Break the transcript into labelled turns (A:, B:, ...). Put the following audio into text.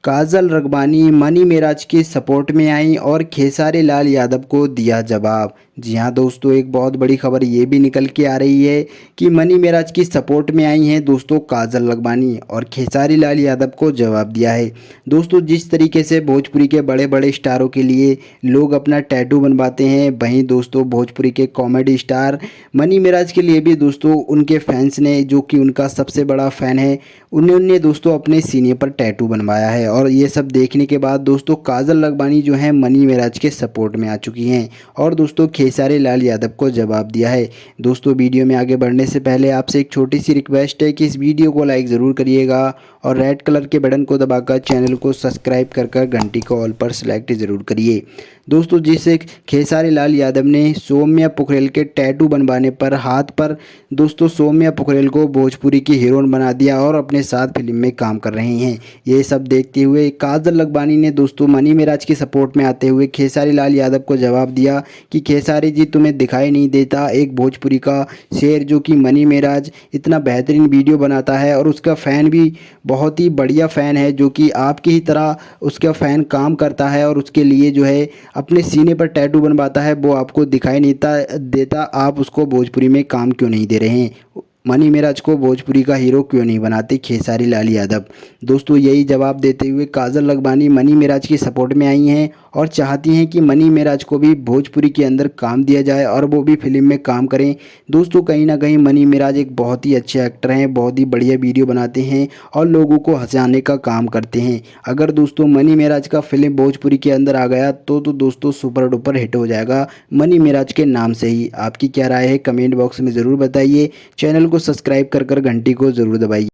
A: काजल रगबानी money Meraj की support में आई और खेसारी लाल यादव को दिया जवाब। जी हाँ दोस्तों, एक बहुत बड़ी खबर ये भी निकल के आ रही है कि मनी मेराज की सपोर्ट में आई हैं दोस्तों काजल रगबानी और खेसारी लाल यादव को जवाब दिया है। दोस्तों, जिस तरीके से भोजपुरी के बड़े बड़े स्टारों के लिए लोग अपना टैटू बनवाते हैं, वहीं दोस्तों भोजपुरी के कॉमेडी स्टार मनी मेराज के लिए भी दोस्तों उनके फैंस ने, जो कि उनका सबसे बड़ा फ़ैन है, उन्होंने दोस्तों अपने सीने पर टैटू बनवाया है। और ये सब देखने के बाद दोस्तों काजल रगबानी जो है मनी मेराज के सपोर्ट में आ चुकी हैं और दोस्तों खेसारी लाल यादव को जवाब दिया है। दोस्तों, वीडियो में आगे बढ़ने से पहले आपसे एक छोटी सी रिक्वेस्ट है कि इस वीडियो को लाइक ज़रूर करिएगा और रेड कलर के बटन को दबाकर चैनल को सब्सक्राइब कर घंटी को ऑल पर सेलेक्ट ज़रूर करिए। दोस्तों, जिसे खेसारी लाल यादव ने सौम्या पोखरेल के टैटू बनवाने पर हाथ पर दोस्तों सौम्या पोखरेल को भोजपुरी की हीरोइन बना दिया और अपने साथ फिल्म में काम कर रहे हैं। ये सब देखते हुए काजल रगबानी ने दोस्तों मनी मेराज की सपोर्ट में आते हुए खेसारी लाल यादव को जवाब दिया कि खेसारी जी, तुम्हें दिखाई नहीं देता एक भोजपुरी का शेर जो कि मनी मेराज इतना बेहतरीन वीडियो बनाता है और उसका फ़ैन भी बहुत ही बढ़िया फ़ैन है, जो कि आपकी ही तरह उसका फ़ैन काम करता है और उसके लिए जो है अपने सीने पर टैटू बनवाता है, वो आपको दिखाई नहीं देता। आप उसको भोजपुरी में काम क्यों नहीं दे रहे हैं? मनी मेराज को भोजपुरी का हीरो क्यों नहीं बनाते खेसारी लाल यादव? दोस्तों, यही जवाब देते हुए काजल रगबानी मनी मेराज की सपोर्ट में आई हैं और चाहती हैं कि मनी मेराज को भी भोजपुरी के अंदर काम दिया जाए और वो भी फिल्म में काम करें। दोस्तों, कहीं ना कहीं मनी मेराज एक बहुत ही अच्छे एक्टर हैं, बहुत ही बढ़िया वीडियो बनाते हैं और लोगों को हंसाने का काम करते हैं। अगर दोस्तों मनी मेराज का फिल्म भोजपुरी के अंदर आ गया तो दोस्तों सुपर डुपर हिट हो जाएगा मनी मेराज के नाम से ही। आपकी क्या राय है? कमेंट बॉक्स में ज़रूर बताइए। चैनल को सब्सक्राइब कर घंटी को ज़रूर दबाइए।